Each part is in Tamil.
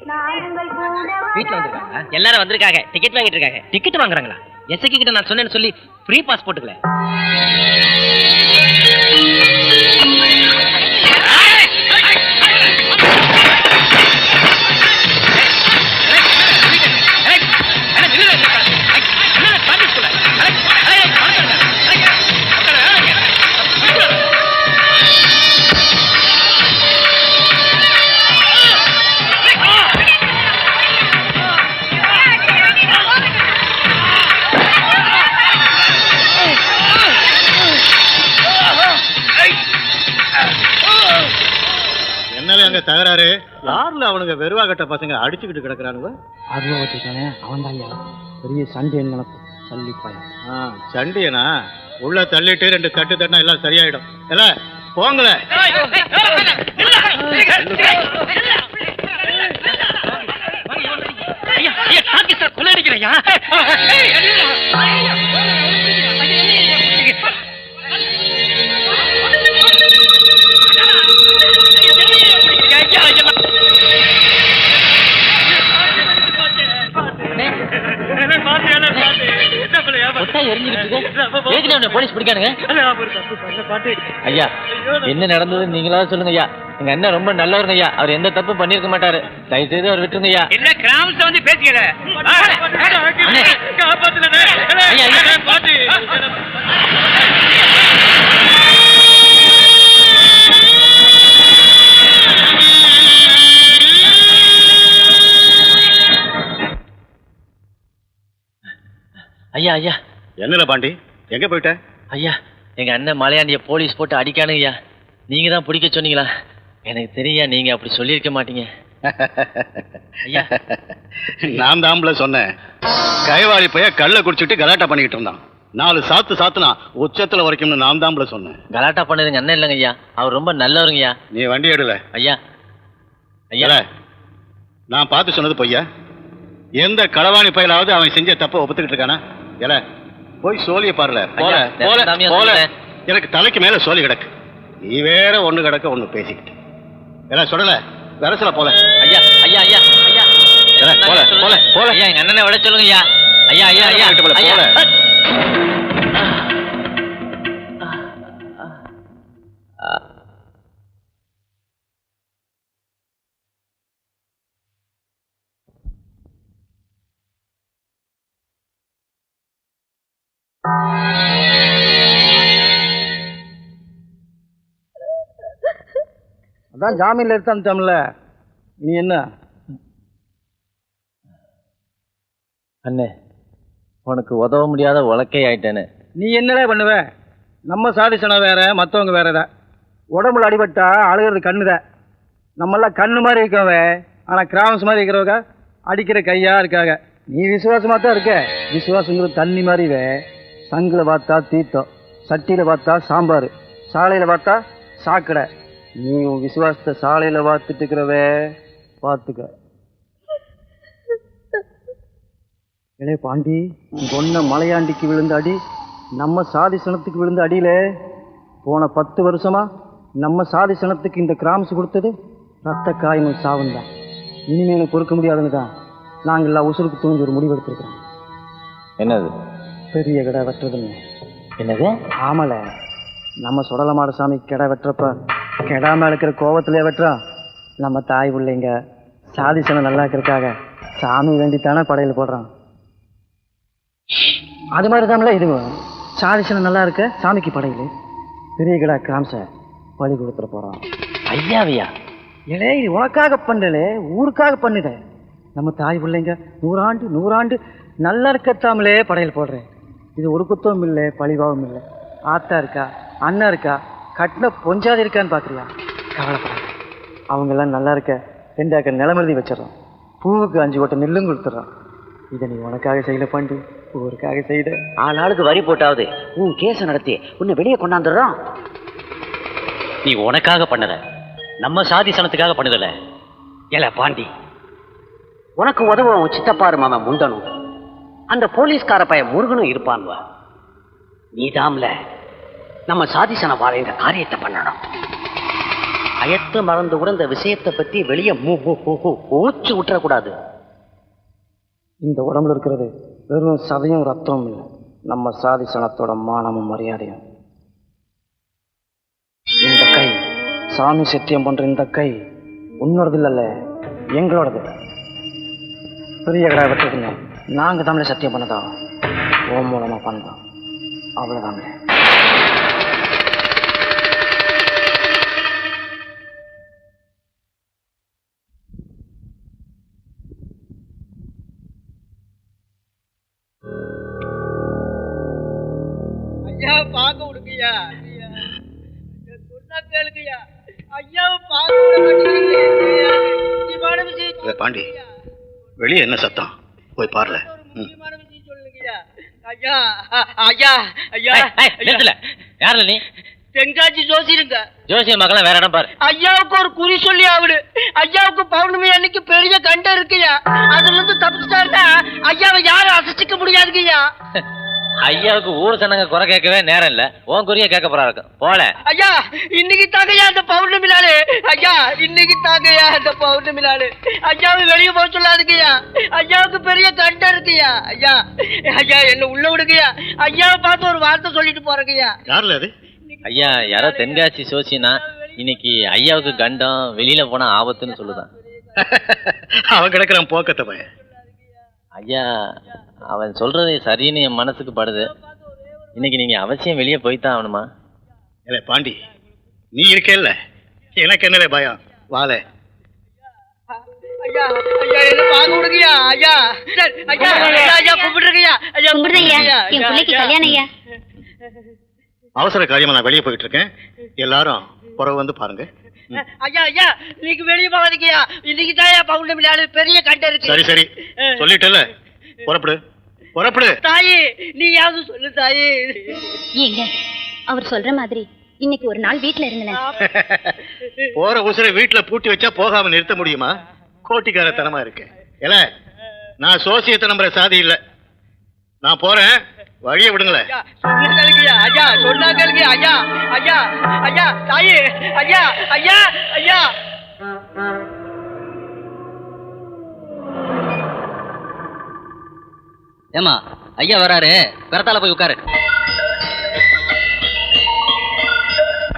வீட்டுல வந்திருக்காங்க, எல்லாரும் வந்திருக்காங்க, டிக்கெட் வாங்கிட்டு இருக்காங்க. டிக்கெட் வாங்குறாங்களா? எஸ்ஐக்கு கிட்ட நான் சொன்னேன்னு சொல்லி ஃப்ரீ பாஸ் போட்டுக்கல. தகராறு யாருல அவனுங்க வெறுவா கட்ட பசங்க அடிச்சுக்கிட்டு கிடக்குறானுங்க. அருவா வச்சுட்டானே அவன் தான் பெரிய சண்டையன் நினைப்பு சல்லிப்பாய். சண்டியனா உள்ள தள்ளிட்டு 2 தட்டு தட்டினா எல்லாம் சரியாயிடும். இல்ல போங்கள கொள்ளையடிக்கிறையா? போலீஸ் பிடிக்கானுங்க. ஐயா என்ன நடந்தது நீங்களாவது சொல்லுங்க ஐயா. எங்க அண்ணன் ரொம்ப நல்லவருங்க ஐயா. அவர் எந்த தப்பும் பண்ணிருக்க மாட்டாரு. தயவு செய்து அவர் விட்டுருங்க ஐயா. என்ன கிராமத்தை வந்து பேசிக்கிற? ஐயா ஐயா. என்னல பாண்டி எங்க போயிட்ட? ஐயா எங்க அண்ணன் மலையாண்டிய போலீஸ் போட்டு அடிக்கானுங்க ஐயா. நீங்க தான் பிடிக்க சொன்னீங்களா? எனக்கு தெரியா, நீங்க அப்படி சொல்லியிருக்க மாட்டீங்க. நான் தாம்பல சொன்னேன். கைவாளி பைய கள்ள குடிச்சிட்டு கலாட்டா பண்ணிக்கிட்டு இருந்தான். 4 சாத்து சாத்துனா உச்சத்துல வரைக்கும் நான் தாம்பல சொன்னேன். கலாட்டா பண்ணதுங்க அண்ணன் இல்லைங்க ஐயா. அவர் ரொம்ப நல்லவருங்க ஐயா. நீ வண்டி எடுல ஐயா. ஐயா நான் பார்த்து சொன்னது பொய்யா? எந்த களவாணி பயிலாவது அவன் செஞ்ச தப்ப ஒப்புத்துக்கிட்டு இருக்கானா? ஏல போய் சோழிய பாருல. போல போல போல எனக்கு தலைக்கு மேல சோழி கிடக்கு. நீ வேற ஒண்ணு கிடக்க ஒண்ணு பேசிக்கிட்டு எல்லாம் சொல்லல. வரசல போல. ஐயா ஐயா ஐயா ஐயா போல போல போல. ஐயா எங்க அண்ணனை விட சொல்லுங்க ஐயா. ஐயா ஐயா ஐயா போல. அதான் ஜாமீன்ல எடுத்தான்ல. நீ என்ன அண்ணே, உனக்கு உதவ முடியாத உலக்கை ஆயிட்டேன்னு. நீ என்னடா பண்ணுவ? நம்ம சாதிச்சனம் வேற, மற்றவங்க வேறதான். உடம்புல அடிபட்டா அழுகிறது கண்ணுதான். நம்மளாம் கண்ணு மாதிரி இருக்கவே, ஆனால் கிராமஸ் மாதிரி இருக்கிறவங்க அடிக்கிற கையா இருக்காங்க. நீ விசுவாசமாக தான் இருக்க. விசுவாசங்கிறது தண்ணி மாதிரிவே. சங்கில் பார்த்தா தீர்த்தம், சட்டியில் பார்த்தா சாம்பார், சாலையில் பார்த்தா சாக்கடை. நீ உன் விசுவாசத்தை சாலையில் பார்த்துட்டு இருக்கிறவே, பார்த்துக்க. இளைய பாண்டி, கொன்ன மலையாண்டிக்கு விழுந்த அடி நம்ம சாதி சனத்துக்கு விழுந்த அடியில போன 10 வருஷமா நம்ம சாதி சனத்துக்கு இந்த கிராமஸ் கொடுத்தது ரத்த காயமும் சாவும் தான். இனிமேலும் பொறுக்க முடியாதுன்னு தான் நாங்கள் எல்லாம் உசுருக்கு துணிஞ்சு ஒரு முடிவு எடுத்திருக்கிறோம். என்னது? பெரிய கடை வெட்டுறதுங்க. என்னது? ஆமல, நம்ம சுடலமாட சாமி கிடை வெட்டுறப்ப கெடாம இருக்கிற கோவத்திலே வெட்டுறா. நம்ம தாய் பிள்ளைங்க சாதி சனம் நல்லா இருக்கிறதுக்காக சாமி வேண்டித்தானே படையில் போடுறான். அது மாதிரி தான்ல இதுவும். சாதி சனம் நல்லா இருக்க சாமிக்கு படையில் பெரிய கடை கிராம்ச பலி கொடுத்துட போறான். ஐயாவையா? ஏலே, இது உனக்காக பண்ணலே, ஊருக்காக பண்ணுத. நம்ம தாய் பிள்ளைங்க 100 ஆண்டு நல்லா இருக்கத்தாமலே படையில் போடுறேன். இது ஒரு குத்தமும் இல்லை, பழிபாவம் இல்லை. ஆத்தா இருக்கா, அண்ணா இருக்கா, கட்டின பொஞ்சாதி இருக்கான்னு பார்க்குறியா? கவலைப்படாத, அவங்கெல்லாம் நல்லா இருக்க 2 ஏக்கர் நிலம் எழுதி வச்சிடறோம். பூவுக்கு 5 கோட்டை நெல்லும் கொடுத்துட்றான். இதை நீ உனக்காக செய்யல பாண்டி, ஊருக்காக செய்த. ஆளாளுக்கு வரி போட்டாவது உன் கேஸை நடத்தி உன்னை வெளியே கொண்டாந்துடுறோம். நீ உனக்காக பண்ணத, நம்ம சாதி சனத்துக்காக பண்ணுதல. ஏல பாண்டி, உனக்கு உதவும் சித்தப்பாரு மாமா முண்டனும் அந்த போலீஸ்கார பையன் முருகனும் இருப்பான்வா. நீ தாம்ல நம்ம சாதிசன வாழ இந்த காரியத்தை பண்ணணும். பயத்தை மறந்து கூட இந்த விஷயத்தை பத்தி வெளியே மூச்சு விட்டுறக்கூடாது. இந்த உடம்புல இருக்கிறது வெறும் சதையும் ரத்தமும் இல்லை, நம்ம சாதி சனத்தோட மானமும் மரியாதையும். இந்த கை, சாமி சத்தியம் பண்ற இந்த கை உன்னோடது இல்லைல்ல, எங்களோடது. பெரிய கடை வெட்டுறதுன்னு நாங்க தமிழை சத்தியம் பண்ணதா ஓ மூலமா பண்ணலாம், அவ்வளவுதாங்க. ஐயா பாக்க விடுங்கய்யா, சொன்னா கேளுங்கய்யா. ஐயாவை பார்க்க விட மாட்டேங்கிறீங்க. பாண்டி, வெளியே என்ன சத்தம்? போய் பாருல. முக்கியமான விஷயம் சொல்லுங்கய்யா. ஐயா ஐயா ஐயா, யாருல நீ? தென்காட்சி ஜோசிருங்க. ஜோசிய மகளா வேற இடம் பாரு. ஐயாவுக்கு ஒரு குறி சொல்லி ஆகுது. ஐயாவுக்கு பௌர்ணமி அன்னைக்கு பெரிய கண்டம் இருக்குயா, அதுல இருந்து தப்பிச்சுட்டாருன்னா ஐயாவை யாரும் அசைச்சிக்க முடியாதுங்கய்யா. ஐயாவுக்கு ஊர் சனங்க குறை கேட்கவே நேரம் இல்ல, உன் குறிய கேட்க போறா இருக்கும் போல. ஐயா இன்னைக்கு தாங்கய்யா அந்த பௌர்ணமி நாளு. ஐயா இன்னைக்கு தாங்கய்யா அந்த பௌர்ணமி நாளு. ஐயாவை வெளியே போக சொல்லாதுங்கய்யா, ஐயாவுக்கு பெரிய கண்டம் இருக்குயா. ஐயா ஐயா என்ன உள்ள விடுங்கய்யா, ஐயாவை பார்த்து ஒரு வார்த்தை சொல்லிட்டு போறேங்கய்யா. யாருல அது? ஐயா யாரோ தென்காட்சி சோசினா இன்னைக்கு ஐயாவுக்கு கண்டம், வெளியில போனா ஆபத்துன்னு சொல்லுதான். அவன் கிடக்குறான் போக்கத்தை பையன். ஐயா அவன் சொல்றது சரின்னு என் மனசுக்கு படுது. இன்னைக்கு நீங்க அவசியம் வெளியே போய்தான் ஆகணுமா? இல்ல பாண்டி, நீ இருக்கேல்ல, எனக்கு என்னலே பயம். வாழ ஐயா ஐயா என்ன பார்க்க விடுங்கய்யா. ஐயா ஐயா ஐயா கூப்பிடுறீங்கய்யா. ஐயா கும்பிடுறேன், என் பிள்ளைக்கு கல்யாணம் ஐயா. அவசர காரியமா நான் வெளியே போயிட்டு இருக்கேன், எல்லாரும் புறவு வந்து பாருங்க. ஐயா ஐயா இன்னைக்கு வெளியே போகாதீங்கய்யா, இன்னைக்கு தான் பௌர்ணமி நாளு, பெரிய கண்டம் இருக்கு. சரி சரி சொல்லிட்டல, புறப்படு புறப்படு. தாயி நீயாவது சொல்லு தாயி. ஏங்க அவர் சொல்ற மாதிரி இன்னைக்கு ஒரு நாள் வீட்டுல இருந்தேன். போற உசுரை வீட்டுல பூட்டி வச்சா போகாம நிறுத்த முடியுமா? கோட்டிக்காரத்தனமா இருக்கு. இல்ல நான் சோசியத்தை நம்புற சாதி இல்ல, நான் போறேன், வழிய விடுங்களேன். ஐயா சொன்னா கேளுங்க. ஐயா ஐயா ஐயா தாயி ஐயா ஐயா ஐயா. ஏமா ஐயா வராரு, கரத்தால போய் உட்காரு.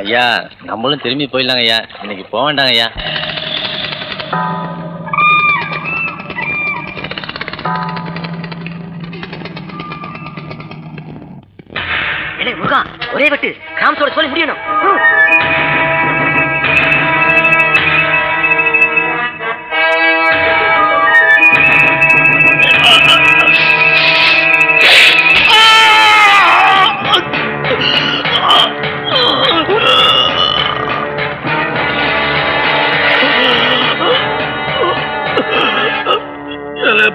ஐயா நம்மளும் திரும்பி போயிடலாங்க ஐயா, இன்னைக்கு போக வேண்டாங்க ஐயா. முருகா ஒரே வெட்டு, கிராமத்தோட சொல்லி முடியணும்.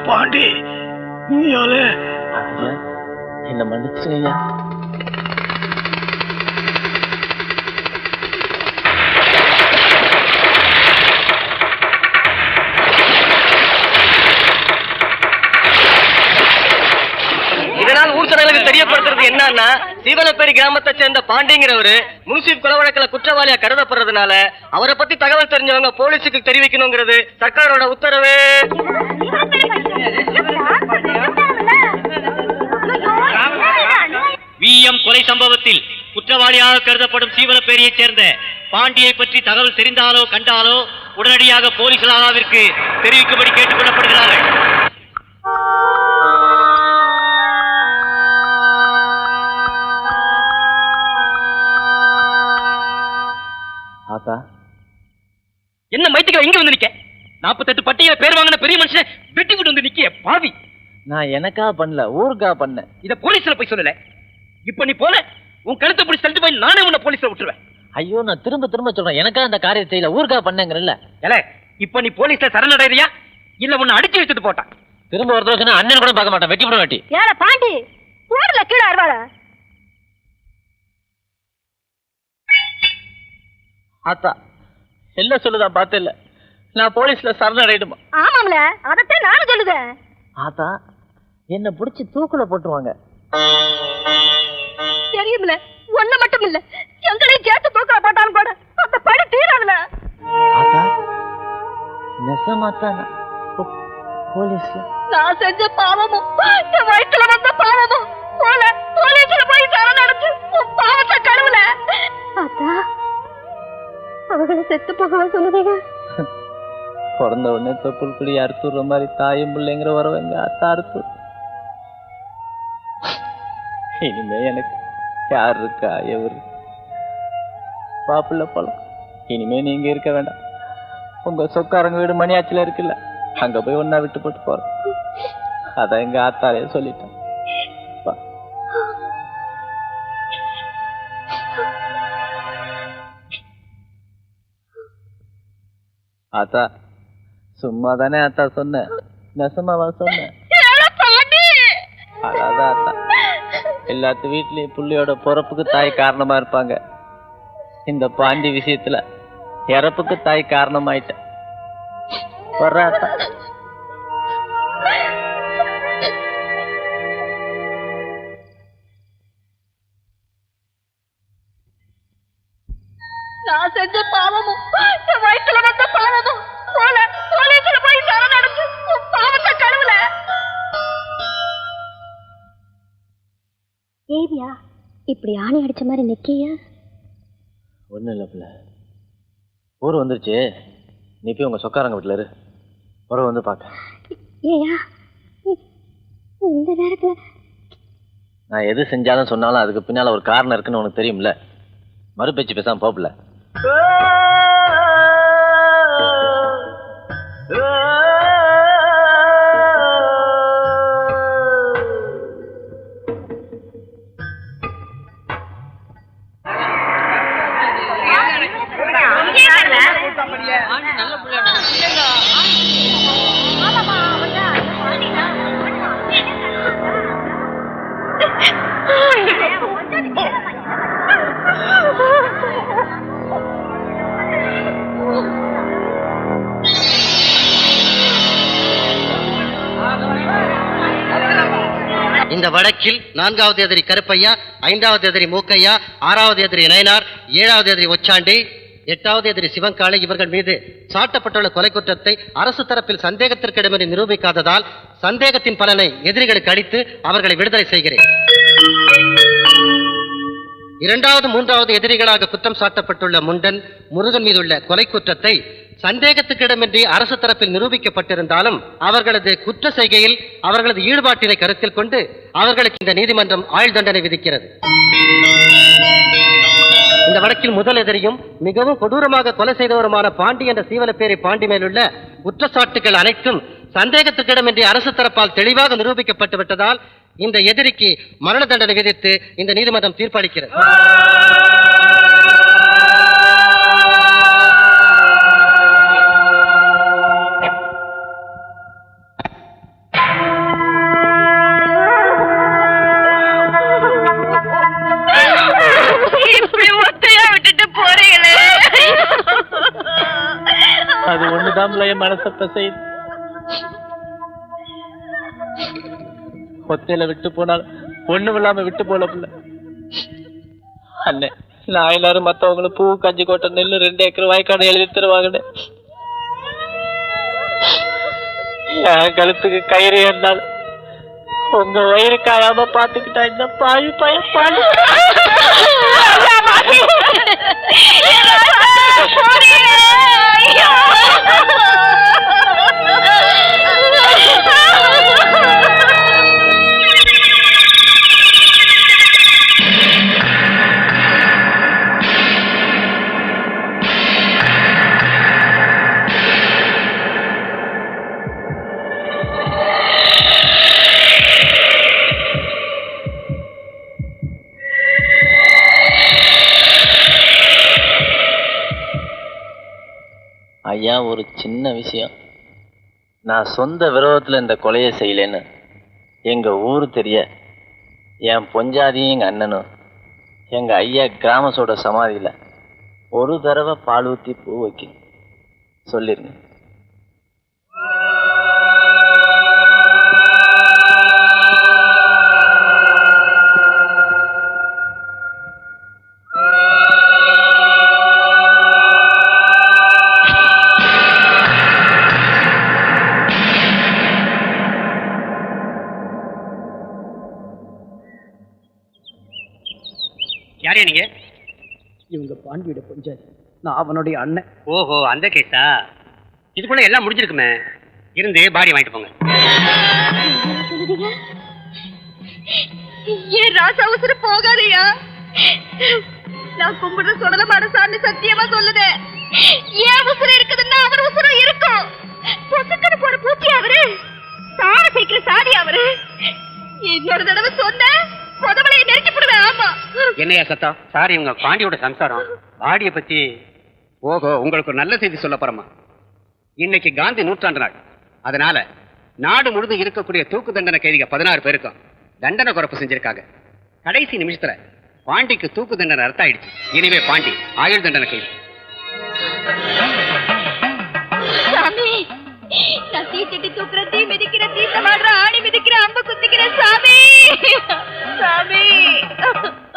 பாண்டி என்ன மன்னிச்சு ஐயா. இதனால் ஊர் சனங்களுக்கு தெரியப்படுத்துறது என்னன்னா, சீவலப்பேரி கிராமத்தை சேர்ந்த பாண்டிங்கிறவரு முனிசிப் கொலை வழக்குல குற்றவாளியா கருதப்படுறதுனால அவரை பத்தி தகவல் தெரிஞ்சவங்க போலீஸுக்கு தெரிவிக்கணுங்கிறது சர்க்காரோட உத்தரவு. விஎம் கொலை சம்பவத்தில் குற்றவாளியாக கருதப்படும் சீவலப்பேரியை சேர்ந்த பாண்டியை பற்றி தகவல் தெரிந்தாலோ கண்டாலோ உடனடியாக போலீஸ் இலாகாவிற்கு தெரிவிக்கும்படி கேட்டுக் கொள்ளப்படுகிறார்கள். ஆத்தா என்ன மைத்துக்கு இங்க வந்து நிக்க? 48 பட்டியல பேர் வாங்கின பெரிய மனுஷன் வெட்டிக்கிட்டு வந்து நிக்க பாவி. நான் எனக்கா பண்ணல, ஊருக்கா பண்ண. இத போலீஸ்ல போய் சொல்லல. இப்ப நீ போல உன் கழுத்தை பிடிச்சி தள்ளிட்டு போய் நானே உன்னை போலீஸ்ல விட்டுருவேன். ஐயோ நான் திரும்ப திரும்ப சொல்றேன், எனக்கா அந்த காரியத்தை செய்யல, ஊருக்கா பண்ணேங்கறல்ல. ஏல இப்ப நீ போலீஸ்ல சரணடைறியா இல்ல உன்னை அடிச்சு வச்சுட்டு போட்டான்? திரும்ப ஒரு தடவை அண்ணன் கூட பார்க்க மாட்டேன், வெட்டி விட வெட்டி. ஏல பாண்டி போடல கீழ அறுவாள. ஆத்தா என்ன சொல்லுதா பாத்தல, நான் போலீஸ்ல சரணடைடுமா? ஆமாம்ல, அதத்தான் நானும் சொல்லுதேன். ஆத்தா என்ன பிடிச்சி தூக்குல போட்டுருவாங்க. தெரியுமில்ல, ஒண்ணு மட்டும் இல்ல, எங்களையும் சேர்த்து தூக்கல போட்டாலும் கூட அந்த பழி தீராதுல. நெசமாத்தானா போலீஸ்ல நான் செஞ்ச பாவமும் என் வயிற்றுல வந்த பாவமும் போலீஸ்ல போய் சரணடைச்சு உன் பாவத்தை கழுவுல. அத்தா அவங்களை செத்து போகவா சொன்னதீங்க? பிறந்த உடனே தொப்புள் குடி அறுத்துடுற மாதிரி தாயும் பிள்ளைங்கிற வரவங்க அத்தா அறுத்து. இனிமே எனக்கு யார் இருக்கா எவரு பாப்புள்ள பழம். இனிமே நீங்க இருக்க வேண்டாம். உங்க சொக்காரங்க வீடு மணியாச்சில இருக்குல்ல, அங்க போய் ஒன்னா விட்டு போட்டு போறோம். அதான் எங்க ஆத்தாரையே சொல்லிட்டேன். ஆத்தா சும்மா தானே ஆத்தா சொன்ன, நெசமாவா சொன்ன? அதான் ஆத்தா, எல்லாத்து வீட்லயும் புள்ளியோட பிறப்புக்கு தாய் காரணமா இருப்பாங்க. இந்த பாண்டி விஷயத்துல இறப்புக்கு தாய் காரணமாயிட்ட. வர்ற ஆத்தா. நான் செஞ்ச பாவமும் என் வயிற்றுல வந்த பாவமும் போலீஸ்ல போய் சரணடைச்சு உன் பாவத்தை கழுவுல. ஏவியா இப்படி ஆணி அடிச்ச மாதிரி நிக்கியா? ஒன்றும் இல்லை பிள்ளை, ஊர் வந்துருச்சு. நீ போய் உங்கள் சொக்காரங்க வீட்டில் இரு, உறவு வந்து பார்க்க. ஏயா இந்த நேரத்துல நான் எது செஞ்சாலும் சொன்னாலும் அதுக்கு பின்னால் ஒரு காரணம் இருக்குன்னு உனக்கு தெரியும்ல. மறுபேச்சு பேசாமல் போகல. இந்த வழக்கில் 4வது எதிரி கருப்பையா, 5வது எதிரி மூக்கையா, 6வது எதிரி நயனார், 7வது எதிரி ஒச்சாண்டி, 8வது எதிரி சிவங்காளை இவர்கள் மீது சாட்டப்பட்டுள்ள கொலை குற்றத்தை அரசு தரப்பில் சந்தேகத்திற்கிடமின்றி நிரூபிக்காததால் சந்தேகத்தின் பலனை எதிரிகளுக்கு அளித்து அவர்களை விடுதலை செய்கிறேன். 2வது 3வது எதிரிகளாக குற்றம் சாட்டப்பட்டுள்ள முண்டன், முருகன் மீதுள்ள கொலை குற்றத்தை சந்தேகத்துக்கிடமின்றி அரசு தரப்பில் நிரூபிக்கப்பட்டிருந்தாலும் அவர்களது குற்ற செய்கையில் அவர்களது ஈடுபாட்டினை கருத்தில் கொண்டு அவர்களுக்கு இந்த நீதிமன்றம் ஆயுள் தண்டனை விதிக்கிறது. இந்த வழக்கில் முதல் எதிரியும் மிகவும் கொடூரமாக கொலை செய்தவருமான பாண்டி என்ற சீவலப்பேரி பாண்டி மேலுள்ள குற்றச்சாட்டுகள் அனைத்தும் சந்தேகத்துக்கிடமின்றி அரசு தரப்பால் தெளிவாக நிரூபிக்கப்பட்டு விட்டதால் இந்த எதிரிக்கு மரண தண்டனை விதித்து இந்த நீதிமன்றம் தீர்ப்பளிக்கிறது. அது ஒண்ணுதான் என் மனசப்ப செய்து. ஒத்தையில விட்டு போனால் ஒண்ணும் இல்லாம விட்டு போல பிள்ளை. அண்ணே, நான் எல்லாரும் மத்தவங்களும் பூ, கஞ்சி கோட்டை, நெல்லு, 2 ஏக்கர் வாய்க்காடு எழுதி தருவாங்கன்னு என் கழுத்துக்கு கயிறு ஏறினாலும் உங்க வயிறு காயாம பாத்துக்கிட்டா இந்த பாவி பையன் பாடு. ஐயா, ஒரு சின்ன விஷயம். நான் சொந்த விரோதத்துல இந்த கொலையை செய்யலன்னு எங்க ஊரு தெரிய என் பொஞ்சாதியும் எங்க அண்ணனும் எங்க ஐயா கிராமசோட சமாதியில ஒரு தடவை பால் ஊத்தி பூ வைக்க சொல்லிருங்க. யாரே நீங்க? இவங்க பாண்டியோட பஞ்சாயத்து, நான் அவனுடைய அண்ணன். ஓஹோ, அந்த கேஸா? இதுக்குள்ள எல்லாம் முடிஞ்சிருக்குமே. இருந்து பாடி வாங்கிட்டு போங்க. ஏன் ராசா உசுறு போகாதையா? நான் கும்பிடுற சொடல மனசான்னு சத்தியமா சொல்லுது. ஏன் உசுறு இருக்குதுன்னா அவர் உசுறு இருக்கும். பொசுக்கன போற பூச்சி அவரு, சார சீக்கிர சாடி அவரு. இன்னொரு தடவை சொன்ன புதவளையை நெருக்கி போடுவேன். ஆமா. என்னையா சத்தம்? சார், இவங்க பாண்டியோட சம்சாரம். பாடியை பத்தி. ஓஹோ, உங்களுக்கு ஒரு நல்ல செய்தி சொல்ல போறமா. இன்னைக்கு காந்தி 100ஆண்டு நாள். அதனால நாடு முழுதும் இருக்கக்கூடிய தூக்கு தண்டனை கைதிகள் 16 பேருக்கும் தண்டனை குறைப்பு செஞ்சிருக்காங்க. கடைசி நிமிஷத்துல பாண்டிக்கு தூக்கு தண்டனை ரத்தாயிடுச்சு. இனிமே பாண்டி ஆயுள் தண்டனை கைது. சாமி, நான் தீச்சட்டி தூக்குற, தீ மிதிக்கிற,